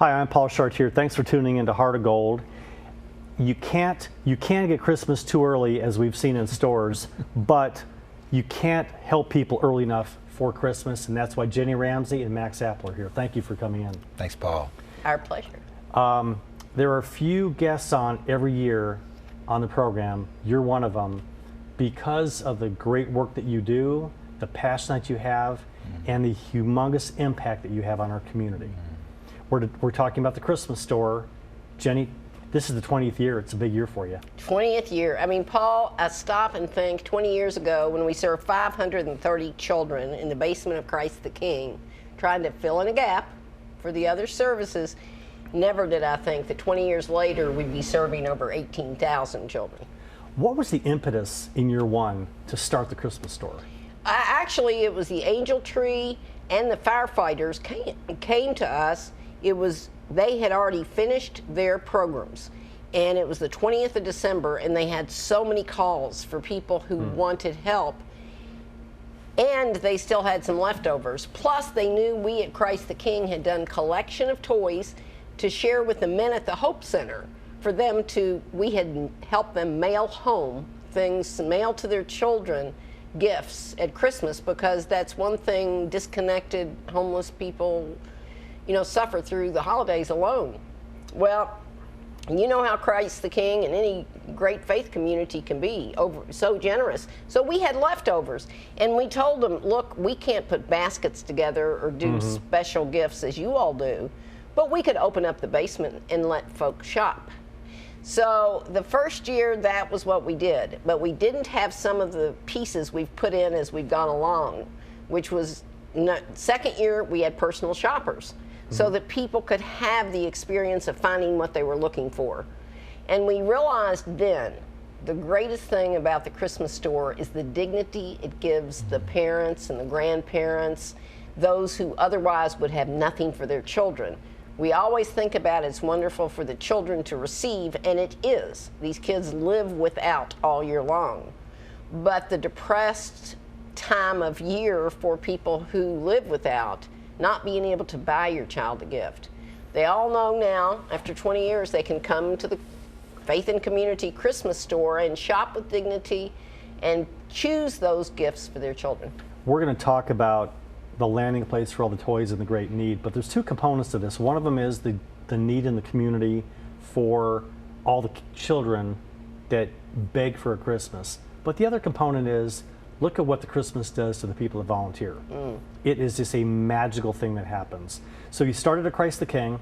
Hi, I'm Paul Chartier. Thanks for tuning into Heart of Gold. You can't get Christmas too early, as we've seen in stores, but you can't help people early enough for Christmas, and that's why Jenny Ramsey and Max Apple are here. Thank you for coming in. Thanks, Paul. Our pleasure. There are a few guests on every year on the program. You're one of them because of the great work that you do, the passion that you have, and the humongous impact that you have on our community. We're talking about the Christmas store. Jenny, this is the 20th year. It's a big year for you. 20th year. I mean, Paul, I stop and think 20 years ago when we served 530 children in the basement of Christ the King, trying to fill in a gap for the other services, never did I think that 20 years later we'd be serving over 18,000 children. What was the impetus in year one to start the Christmas store? Actually, it was the Angel Tree and the firefighters came to us. They had already finished their programs, and it was the 20th of December, and they had so many calls for people who wanted help, and they still had some leftovers. Plus, they knew we at Christ the King had done collection of toys to share with the men at the Hope Center for them to, we had helped them mail home things, mail to their children gifts at Christmas, because that's one thing disconnected, homeless people, suffer through the holidays alone. Well, you know how Christ the King and any great faith community can be, so generous. So we had leftovers, and we told them, look, we can't put baskets together or do special gifts as you all do, but we could open up the basement and let folks shop. So the first year, that was what we did, but we didn't have some of the pieces we've put in as we've gone along, which was, second year, we had personal shoppers, so that people could have the experience of finding what they were looking for. And we realized then, the greatest thing about the Christmas store is the dignity it gives the parents and the grandparents, those who otherwise would have nothing for their children. We always think about it's wonderful for the children to receive, and it is. These kids live without all year long. But the depressed time of year for people who live without, not being able to buy your child a gift. They all know now, after 20 years, they can come to the Faith and Community Christmas store and shop with dignity and choose those gifts for their children. We're going to talk about the landing place for all the toys and the great need, but there's two components to this. One of them is the need in the community for all the children that beg for a Christmas. But the other component is, look at what the Christmas does to the people that volunteer. It is just a magical thing that happens. So you started at Christ the King,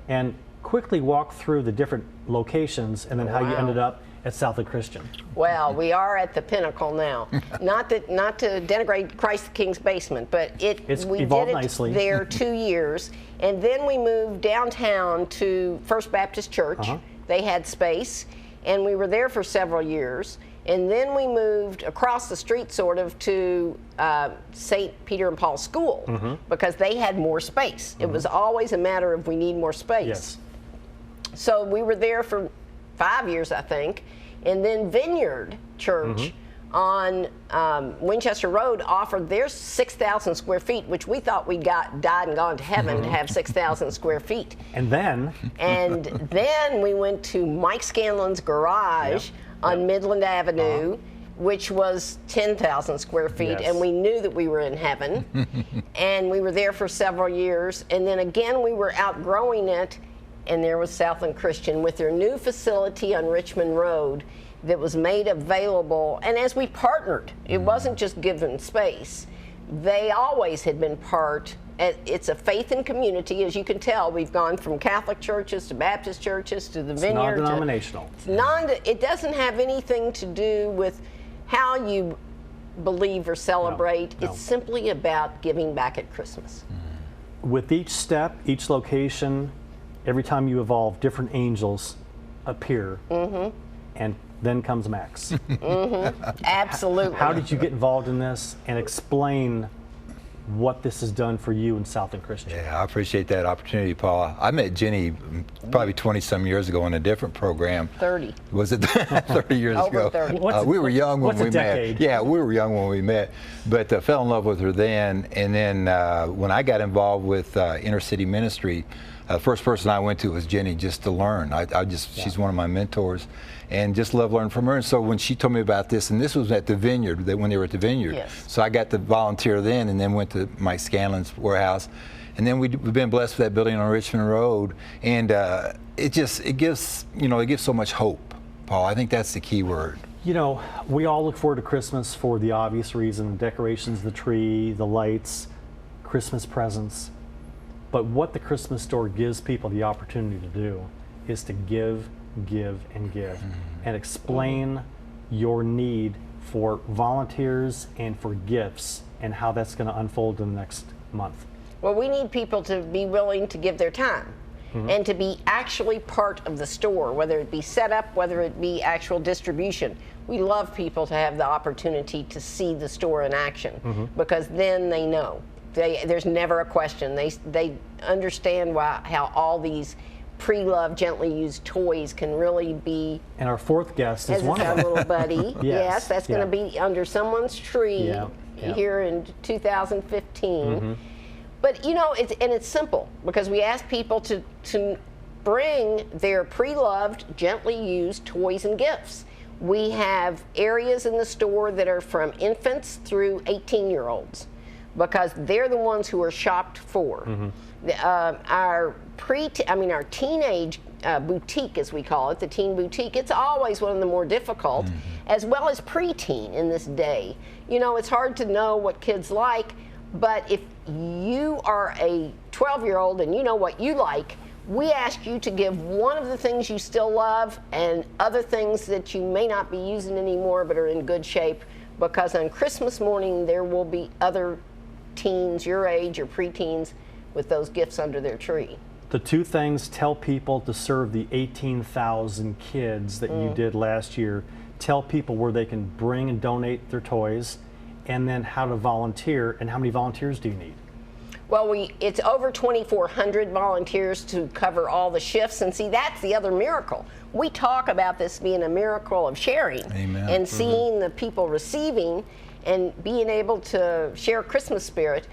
and quickly walk through the different locations, and then how you ended up at Southland Christian. Well, we are at the pinnacle now. not to denigrate Christ the King's basement, but we did it nicely. There 2 years, and then we moved downtown to First Baptist Church. They had space, and we were there for several years. And then we moved across the street, sort of, to St. Peter and Paul School, because they had more space. It was always a matter of we need more space. Yes. So we were there for 5 years, I think. And then Vineyard Church on Winchester Road offered their 6,000 square feet, which we thought we'd died and gone to heaven to have 6,000 square feet. And then? And then we went to Mike Scanlon's garage on Midland Avenue, which was 10,000 square feet, and we knew that we were in heaven. And we were there for several years, and then again we were outgrowing it, and there was Southland Christian with their new facility on Richmond Road that was made available. And as we partnered, it wasn't just given space. They always had been part. It's a faith and community, as you can tell. We've gone from Catholic churches to Baptist churches to the Vineyard. It's non-denominational. It doesn't have anything to do with how you believe or celebrate. No. It's simply about giving back at Christmas. With each step, each location, every time you evolve, different angels appear, and then comes Max. Absolutely. How did you get involved in this, and explain what this has done for you in Southland Christian? Yeah, I appreciate that opportunity, Paul. I met Jenny probably 20-some years ago in a different program. 30. Was it 30 years Over ago? 30. We were young when we met. Yeah, we were young when we met, but fell in love with her then. And then when I got involved with Inner City Ministry, First person I went to was Jenny, just to learn. She's one of my mentors, and just love learning from her. And so when she told me about this, and this was at the Vineyard, when they were at the Vineyard. Yes. So I got to volunteer then, and then went to Mike Scanlon's warehouse. And then we've been blessed with that building on Richmond Road, and it gives so much hope, Paul. I think that's the key word. You know, we all look forward to Christmas for the obvious reason: the decorations, the tree, the lights, Christmas presents. But what the Christmas store gives people the opportunity to do is to give, and give, and explain your need for volunteers and for gifts and how that's going to unfold in the next month. Well, we need people to be willing to give their time and to be actually part of the store, whether it be set up, whether it be actual distribution. We love people to have the opportunity to see the store in action because then they know. There's never a question. They understand how all these pre-loved, gently used toys can really be. And our fourth guest is one of our them. little buddy. Yes, that's going to be under someone's tree here in 2015. But you know, it's simple because we ask people to bring their pre-loved, gently used toys and gifts. We have areas in the store that are from infants through 18-year-olds. Because they're the ones who are shopped for. Our teenage boutique, as we call it, the teen boutique, it's always one of the more difficult, as well as preteen in this day. You know, it's hard to know what kids like, but if you are a 12-year-old and you know what you like, we ask you to give one of the things you still love and other things that you may not be using anymore but are in good shape, because on Christmas morning there will be other teens your age or preteens with those gifts under their tree. The two things: tell people to serve the 18,000 kids that you did last year. Tell people where they can bring and donate their toys, and then how to volunteer. And how many volunteers do you need? Well, it's over 2,400 volunteers to cover all the shifts. And see, that's the other miracle. We talk about this being a miracle of sharing. Amen. And seeing the people receiving and being able to share Christmas spirit,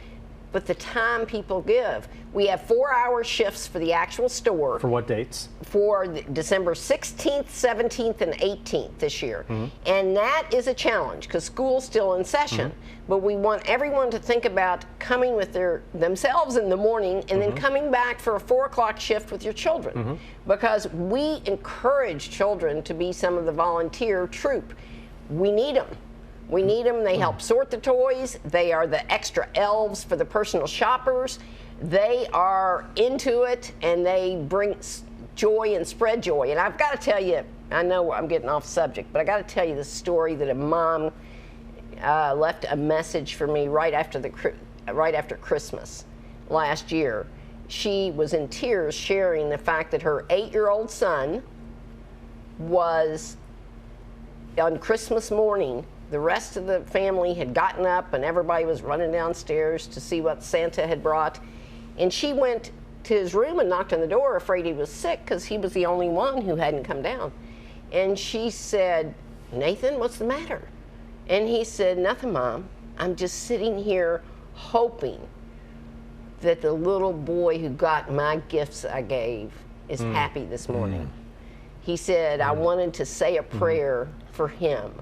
but the time people give. We have 4-hour shifts for the actual store. For what dates? For December 16th, 17th, and 18th this year. And that is a challenge because school's still in session. But we want everyone to think about coming with themselves in the morning and then coming back for a 4 o'clock shift with your children. Because we encourage children to be some of the volunteer troop. We need them. We need them. They help sort the toys. They are the extra elves for the personal shoppers. They are into it, and they bring joy and spread joy. And I've got to tell you, I know I'm getting off subject, but I got to tell you the story that a mom left a message for me right after Christmas last year. She was in tears sharing the fact that her 8-year-old son was, on Christmas morning, the rest of the family had gotten up and everybody was running downstairs to see what Santa had brought. And she went to his room and knocked on the door, afraid he was sick because he was the only one who hadn't come down. And she said, "Nathan, what's the matter?" And he said, "Nothing, Mom. I'm just sitting here hoping that the little boy who got my gifts I gave is happy this morning." He said, "I wanted to say a prayer for him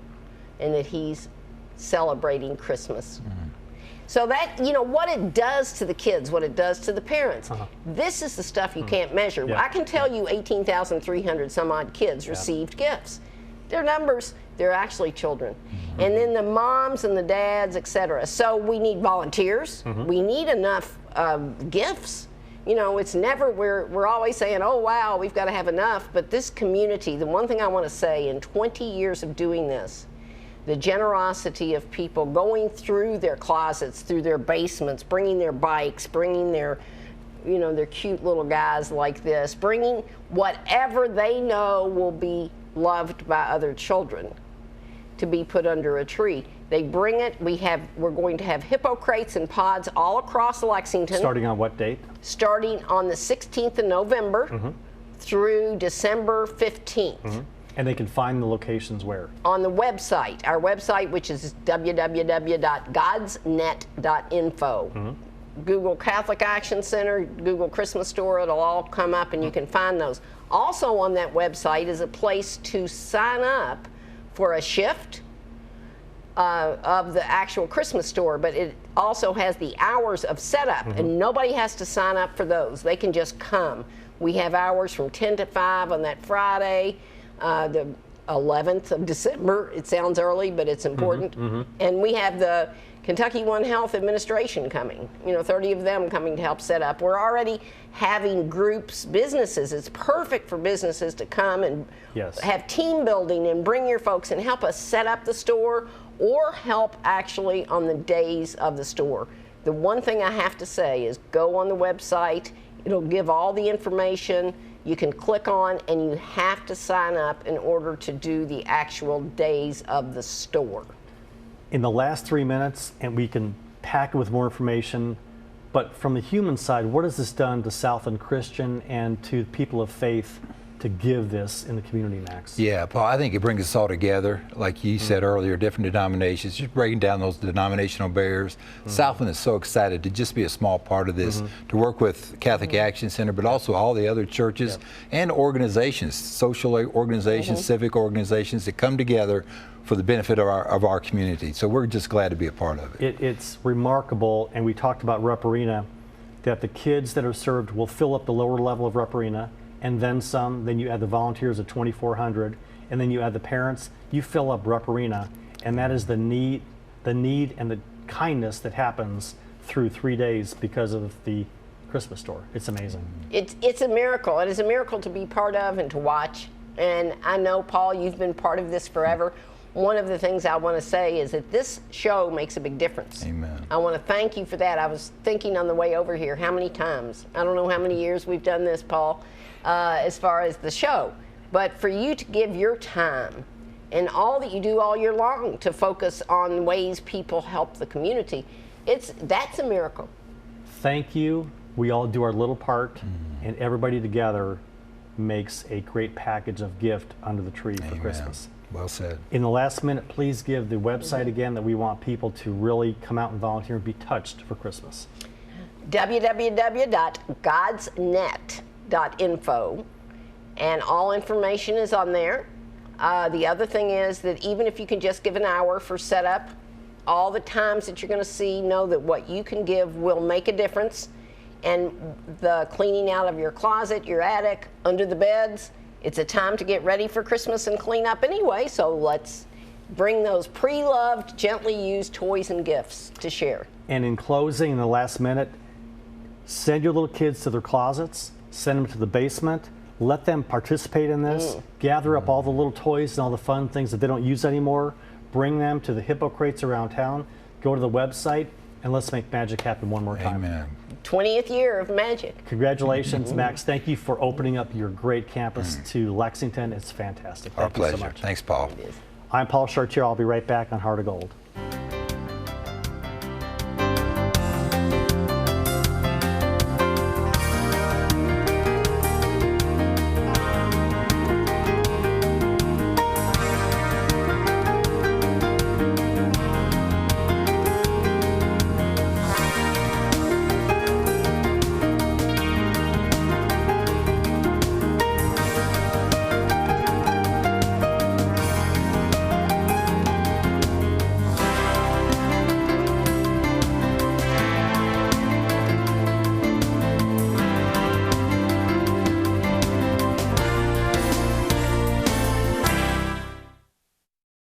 and that he's celebrating Christmas." So that, you know, what it does to the kids, what it does to the parents, this is the stuff you can't measure. Yeah. I can tell you 18,300 some odd kids received gifts. They're numbers, they're actually children. And then the moms and the dads, etc. So we need volunteers. We need enough gifts. You know, it's never, we're always saying, oh wow, we've got to have enough. But this community, the one thing I want to say, in 20 years of doing this, the generosity of people going through their closets, through their basements, bringing their bikes, bringing their, you know, their cute little guys like this, bringing whatever they know will be loved by other children to be put under a tree. They bring it. We're going to have hippo crates and pods all across Lexington. Starting on what date? Starting on the 16th of November through December 15th. And they can find the locations where? On the website, our website, which is www.godsnet.info. Google Catholic Action Center, Google Christmas Store, it'll all come up and you can find those. Also on that website is a place to sign up for a shift of the actual Christmas store, but it also has the hours of setup, and nobody has to sign up for those. They can just come. We have hours from 10 to 5 on that Friday, the 11th of December. It sounds early, but it's important. And we have the Kentucky One Health Administration coming, 30 of them coming to help set up. We're already having groups, businesses. It's perfect for businesses to come and have team building and bring your folks and help us set up the store or help actually on the days of the store. The one thing I have to say is go on the website. It'll give all the information. You can click on, and you have to sign up in order to do the actual days of the store. In the last 3 minutes, and we can pack it with more information, but from the human side, what has this done to Southland Christian and to people of faith to give this in the community, Max? Yeah, Paul, I think it brings us all together. Like you said earlier, different denominations, just breaking down those denominational barriers. Southland is so excited to just be a small part of this, to work with Catholic Action Center, but also all the other churches and organizations, social organizations, civic organizations that come together for the benefit of our community. So we're just glad to be a part of it. It's remarkable, and we talked about Rupp Arena, that the kids that are served will fill up the lower level of Rupp Arena, and then some. Then you add the volunteers of 2,400, and then you add the parents. You fill up Rupp Arena, and that is the need and the kindness that happens through 3 days because of the Christmas store. It's amazing. It's a miracle. It is a miracle to be part of and to watch. And I know, Paul, you've been part of this forever. One of the things I want to say is that this show makes a big difference. Amen. I want to thank you for that. I was thinking on the way over here how many times. I don't know how many years we've done this, Paul, as far as the show. But for you to give your time and all that you do all year long to focus on ways people help the community, that's a miracle. Thank you. We all do our little part, and everybody together makes a great package of gift under the tree for Christmas. Well said. In the last minute, please give the website again that we want people to really come out and volunteer and be touched for Christmas. www.godsnet.info, and all information is on there. The other thing is that even if you can just give an hour for setup, all the times that you're going to see, know that what you can give will make a difference. And the cleaning out of your closet, your attic, under the beds, it's a time to get ready for Christmas and clean up anyway, so let's bring those pre-loved, gently used toys and gifts to share. And in closing, in the last minute, send your little kids to their closets, send them to the basement, let them participate in this, gather up all the little toys and all the fun things that they don't use anymore, bring them to the hippo crates around town, go to the website, and let's make magic happen one more time. Amen. 20th year of magic. Congratulations, Max. Thank you for opening up your great campus to Lexington. It's fantastic. Thank Our pleasure. you so much. Thanks, Paul. I'm Paul Chartier. I'll be right back on Heart of Gold.